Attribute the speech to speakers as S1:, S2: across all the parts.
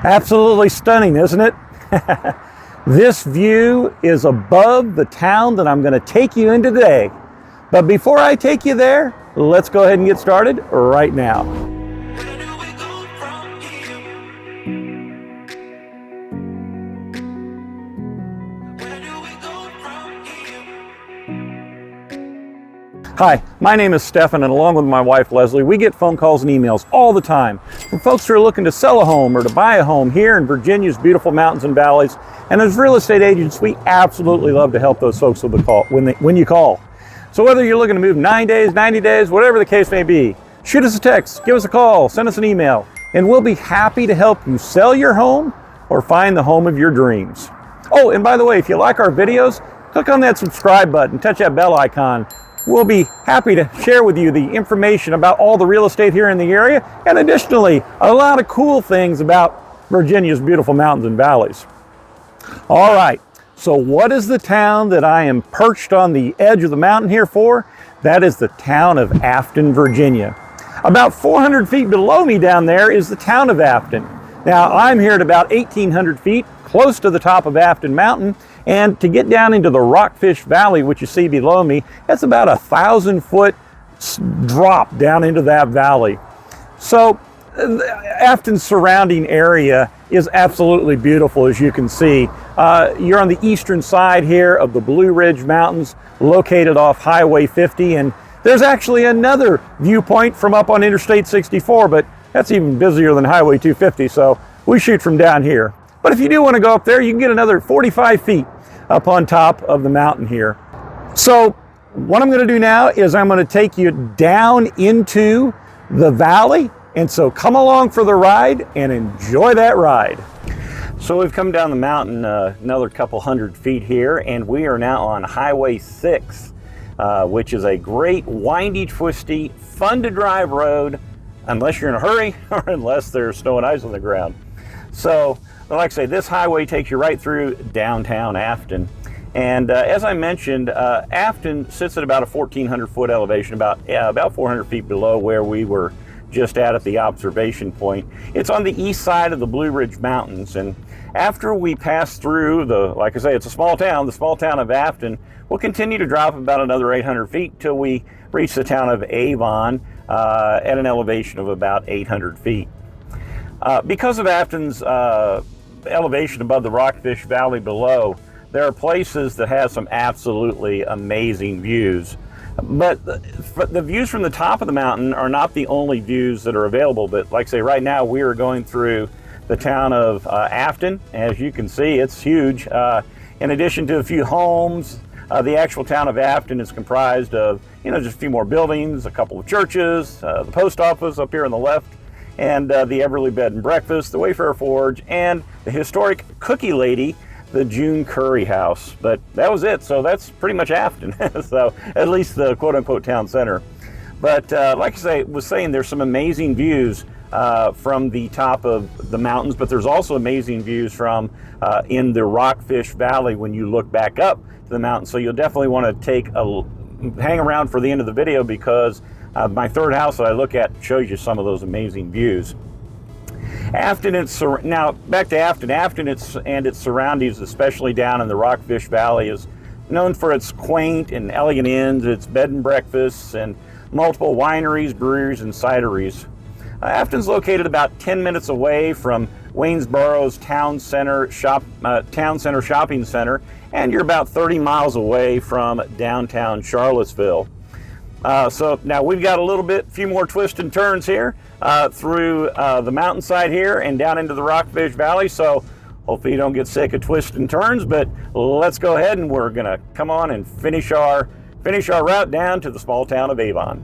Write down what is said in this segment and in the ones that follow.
S1: Absolutely stunning, isn't it? This view is above the town that I'm going to take you in today. But before I take you there, let's go ahead and get started right now. Hi, my name is Stefan, and along with my wife Leslie, we get phone calls and emails all the time from folks who are looking to sell a home or to buy a home here in Virginia's beautiful mountains and valleys. And as real estate agents, we absolutely love to help those folks with the call when you call. So whether you're looking to move 9 days, 90 days, whatever the case may be, shoot us a text, give us a call, send us an email, and we'll be happy to help you sell your home or find the home of your dreams. Oh, and by the way, if you like our videos, click on that subscribe button, touch that bell icon. We'll be happy to share with you the information about all the real estate here in the area, and additionally, a lot of cool things about Virginia's beautiful mountains and valleys. All right, so what is the town that I am perched on the edge of the mountain here for? That is the town of Afton, Virginia. About 400 feet below me down there is the town of Afton. Now, I'm here at about 1,800 feet, close to the top of Afton Mountain, and to get down into the Rockfish Valley, which you see below me, that's about 1,000-foot drop down into that valley. So Afton's surrounding area is absolutely beautiful, as you can see. You're on the eastern side here of the Blue Ridge Mountains, located off Highway 50, and there's actually another viewpoint from up on Interstate 64, but that's even busier than Highway 250, so we shoot from down here. But if you do want to go up there, you can get another 45 feet up on top of the mountain here. So what I'm going to do now is I'm going to take you down into the valley. And so come along for the ride and enjoy that ride. So we've come down the mountain another couple hundred feet here, and we are now on Highway 6, which is a great windy, twisty, fun to drive road, unless you're in a hurry or unless there's snow and ice on the ground. So like I say, this highway takes you right through downtown Afton. And as I mentioned, Afton sits at about a 1,400-foot elevation, about 400 feet below where we were just at the observation point. It's on the east side of the Blue Ridge Mountains. And after we pass through like I say, it's a small town, the small town of Afton, we'll continue to drop about another 800 feet till we reach the town of Avon at an elevation of about 800 feet. Because of Afton's elevation above the Rockfish Valley below, there are places that have some absolutely amazing views. But the views from the top of the mountain are not the only views that are available. But like I say, right now we are going through the town of Afton. As you can see, it's huge. In addition to a few homes, the actual town of Afton is comprised of, just a few more buildings, a couple of churches, the post office up here on the left, and the Everly Bed and Breakfast, the Wayfarer Forge, and the historic Cookie Lady, the June Curry House. But that was it. So that's pretty much Afton. So at least the quote-unquote town center. But like I was saying, there's some amazing views from the top of the mountains, but there's also amazing views from in the Rockfish Valley when you look back up to the mountain. So you'll definitely want to hang around for the end of the video, because my third house that I look at shows you some of those amazing views. Afton, now back to Afton. Afton and its surroundings, especially down in the Rockfish Valley, is known for its quaint and elegant inns, its bed and breakfasts, and multiple wineries, breweries, and cideries. Afton's located about 10 minutes away from Waynesboro's Town Center Shopping Center, and you're about 30 miles away from downtown Charlottesville. So now we've got a few more twists and turns here through the mountainside here and down into the Rockfish Valley. So hopefully you don't get sick of twists and turns, but let's go ahead and we're gonna come on and finish our route down to the small town of Avon.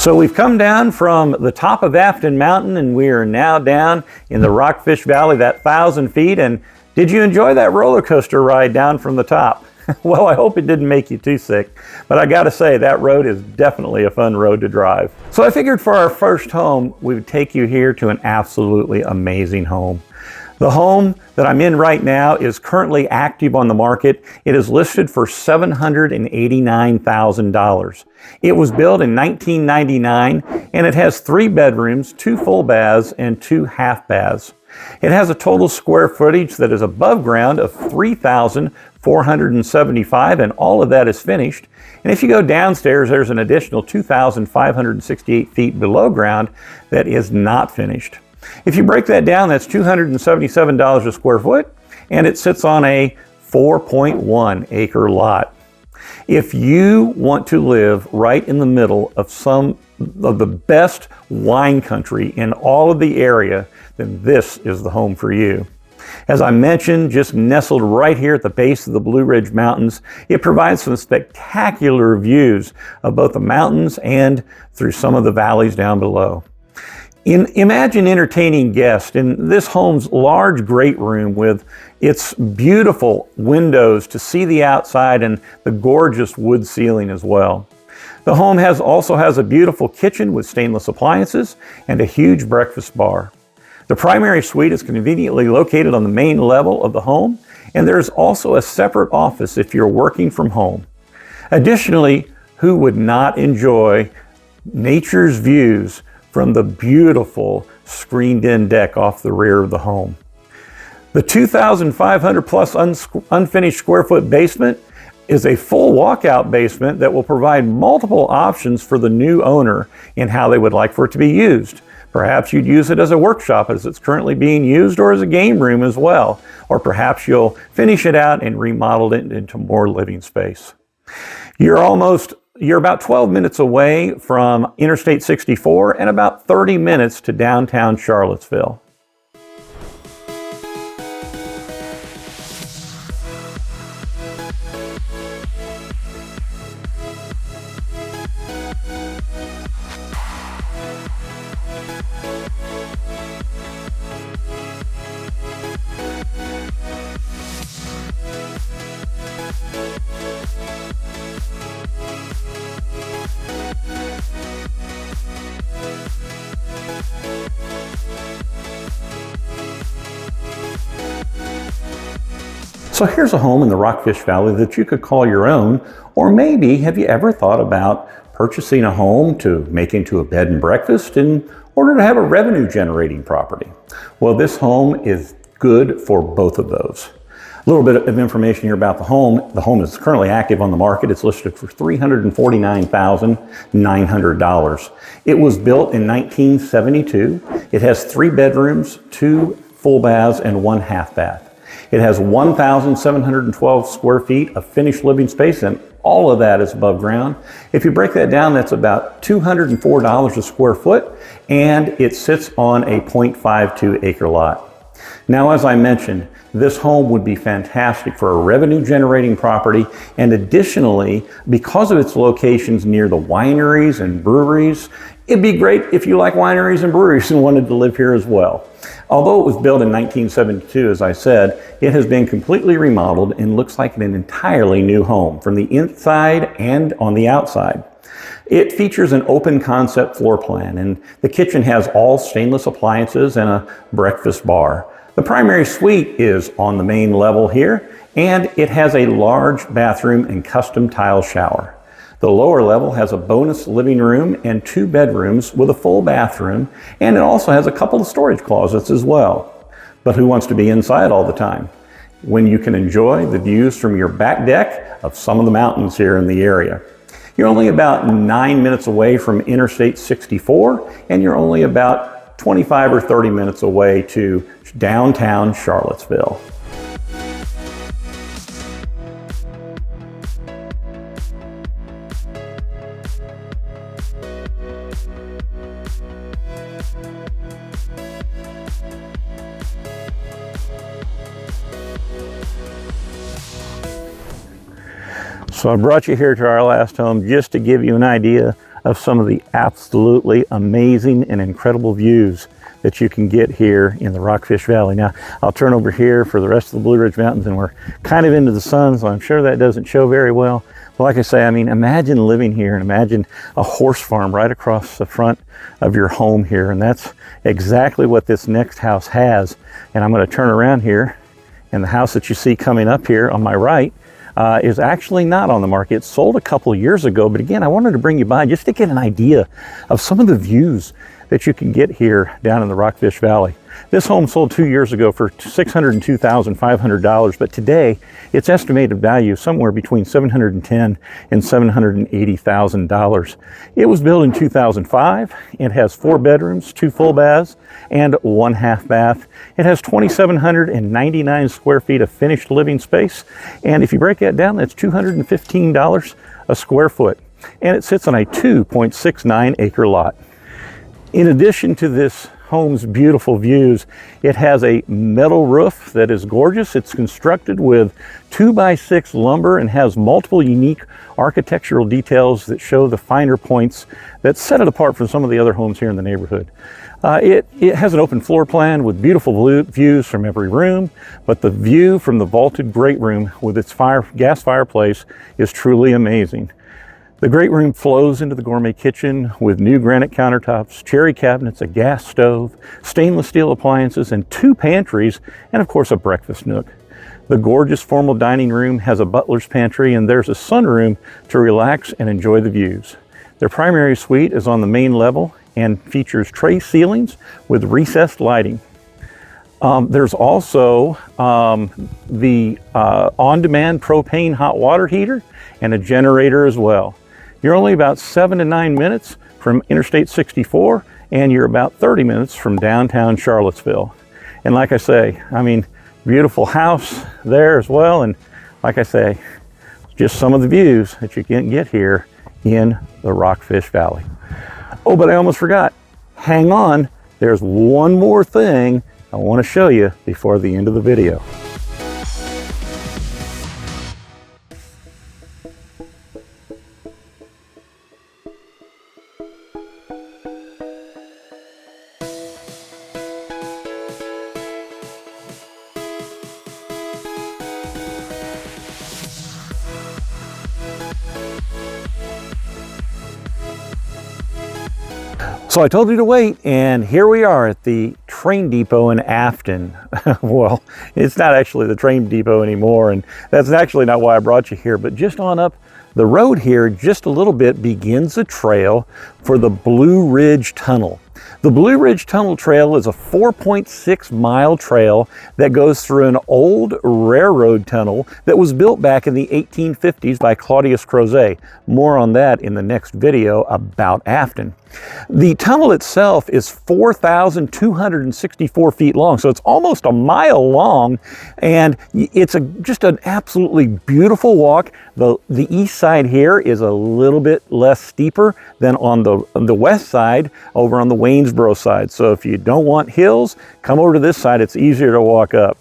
S1: So we've come down from the top of Afton Mountain and we are now down in the Rockfish Valley, that 1,000 feet. And did you enjoy that roller coaster ride down from the top? Well, I hope it didn't make you too sick, but I gotta say that road is definitely a fun road to drive. So I figured for our first home, we would take you here to an absolutely amazing home. The home that I'm in right now is currently active on the market. It is listed for $789,000. It was built in 1999 and it has 3 bedrooms, 2 full baths, and 2 half baths. It has a total square footage that is above ground of 3,475, and all of that is finished. And if you go downstairs, there's an additional 2,568 feet below ground that is not finished. If you break that down, that's $277 a square foot, and it sits on a 4.1 acre lot. If you want to live right in the middle of some of the best wine country in all of the area, then this is the home for you. As I mentioned, just nestled right here at the base of the Blue Ridge Mountains, it provides some spectacular views of both the mountains and through some of the valleys down below. Imagine entertaining guests in this home's large great room with its beautiful windows to see the outside and the gorgeous wood ceiling as well. The home also has a beautiful kitchen with stainless appliances and a huge breakfast bar. The primary suite is conveniently located on the main level of the home, and there's also a separate office if you're working from home. Additionally, who would not enjoy nature's views from the beautiful screened-in deck off the rear of the home? The 2,500 plus unfinished square foot basement is a full walkout basement that will provide multiple options for the new owner in how they would like for it to be used. Perhaps you'd use it as a workshop as it's currently being used, or as a game room as well. Or perhaps you'll finish it out and remodel it into more living space. You're about 12 minutes away from Interstate 64 and about 30 minutes to downtown Charlottesville. So here's a home in the Rockfish Valley that you could call your own, or maybe have you ever thought about purchasing a home to make into a bed and breakfast in order to have a revenue generating property? Well, this home is good for both of those. A little bit of information here about the home. The home is currently active on the market. It's listed for $349,900. It was built in 1972. It has 3 bedrooms, 2 full baths, and 1 half bath. It has 1,712 square feet of finished living space, and all of that is above ground. If you break that down, that's about $204 a square foot, and it sits on a 0.52 acre lot. Now, as I mentioned, this home would be fantastic for a revenue generating property, and additionally, because of its locations near the wineries and breweries, it'd be great if you like wineries and breweries and wanted to live here as well. Although it was built in 1972, as I said, it has been completely remodeled and looks like an entirely new home from the inside and on the outside. It features an open concept floor plan, and the kitchen has all stainless appliances and a breakfast bar. The primary suite is on the main level here, and it has a large bathroom and custom tile shower. The lower level has a bonus living room and 2 bedrooms with a full bathroom, and it also has a couple of storage closets as well. But who wants to be inside all the time when you can enjoy the views from your back deck of some of the mountains here in the area? You're only about 9 minutes away from Interstate 64, and you're only about 25 or 30 minutes away to downtown Charlottesville. So I brought you here to our last home just to give you an idea of some of the absolutely amazing and incredible views that you can get here in the Rockfish Valley. Now, I'll turn over here for the rest of the Blue Ridge Mountains, and we're kind of into the sun, so I'm sure that doesn't show very well. But like I say, I mean, imagine living here and imagine a horse farm right across the front of your home here. And that's exactly what this next house has. And I'm going to turn around here, and the house that you see coming up here on my right is actually not on the market. It sold a couple of years ago, but again, I wanted to bring you by just to get an idea of some of the views that you can get here down in the Rockfish Valley. This home sold 2 years ago for $602,500, but today its estimated value is somewhere between $710,000 and $780,000. It was built in 2005. It has 4 bedrooms, 2 full baths, and 1 half bath. It has 2,799 square feet of finished living space, and if you break that down, that's $215 a square foot, and it sits on a 2.69 acre lot. In addition to this home's beautiful views, it has a metal roof that is gorgeous. It's constructed with 2x6 lumber and has multiple unique architectural details that show the finer points that set it apart from some of the other homes here in the neighborhood. It has an open floor plan with beautiful views from every room, but the view from the vaulted great room with its gas fireplace is truly amazing. The great room flows into the gourmet kitchen with new granite countertops, cherry cabinets, a gas stove, stainless steel appliances, and 2 pantries, and of course a breakfast nook. The gorgeous formal dining room has a butler's pantry, and there's a sunroom to relax and enjoy the views. Their primary suite is on the main level and features tray ceilings with recessed lighting. There's also the on-demand propane hot water heater and a generator as well. You're only about 7 to 9 minutes from Interstate 64, and you're about 30 minutes from downtown Charlottesville. And like I say, I mean, beautiful house there as well. And like I say, just some of the views that you can get here in the Rockfish Valley. Oh, but I almost forgot. Hang on, there's one more thing I want to show you before the end of the video. So I told you to wait, and here we are at the train depot in Afton. Well, it's not actually the train depot anymore, and that's actually not why I brought you here, but just on up the road here, just a little bit, begins a trail for the Blue Ridge Tunnel. The Blue Ridge Tunnel Trail is a 4.6 mile trail that goes through an old railroad tunnel that was built back in the 1850s by Claudius Crozet. More on that in the next video about Afton. The tunnel itself is 4,264 feet long, so it's almost a mile long, and it's just an absolutely beautiful walk. The east side here is a little bit less steeper than on the west side over on the Waynesboro side. So if you don't want hills, come over to this side. It's easier to walk up.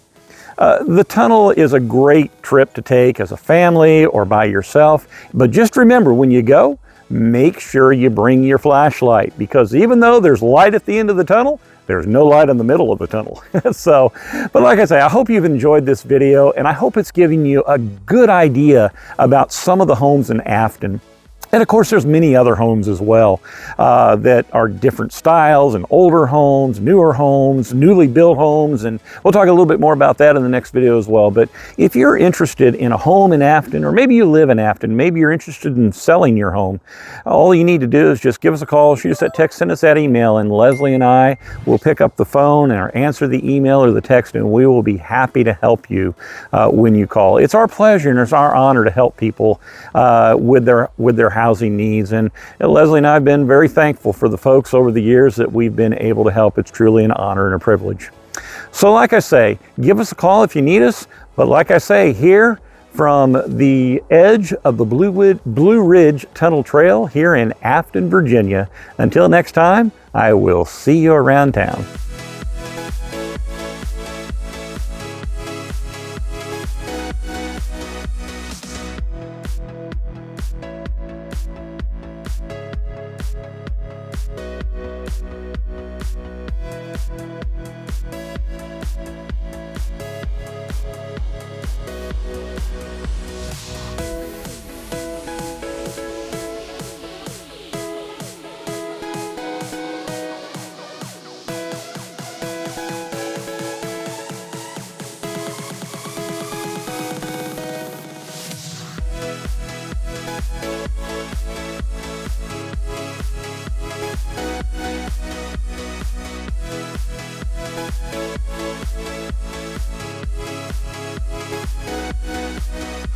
S1: The tunnel is a great trip to take as a family or by yourself, but just remember, when you go, make sure you bring your flashlight, because even though there's light at the end of the tunnel, there's no light in the middle of the tunnel. So, but like I say, I hope you've enjoyed this video, and I hope it's giving you a good idea about some of the homes in Afton. And of course, there's many other homes as well that are different styles, and older homes, newer homes, newly built homes, and we'll talk a little bit more about that in the next video as well. But if you're interested in a home in Afton, or maybe you live in Afton, maybe you're interested in selling your home, all you need to do is just give us a call, shoot us that text, send us that email, and Leslie and I will pick up the phone or answer the email or the text, and we will be happy to help you when you call. It's our pleasure and it's our honor to help people with their housing needs. And Leslie and I have been very thankful for the folks over the years that we've been able to help. It's truly an honor and a privilege. So like I say, give us a call if you need us. But like I say, here from the edge of the Blue Ridge Tunnel Trail here in Afton, Virginia, until next time, I will see you around town.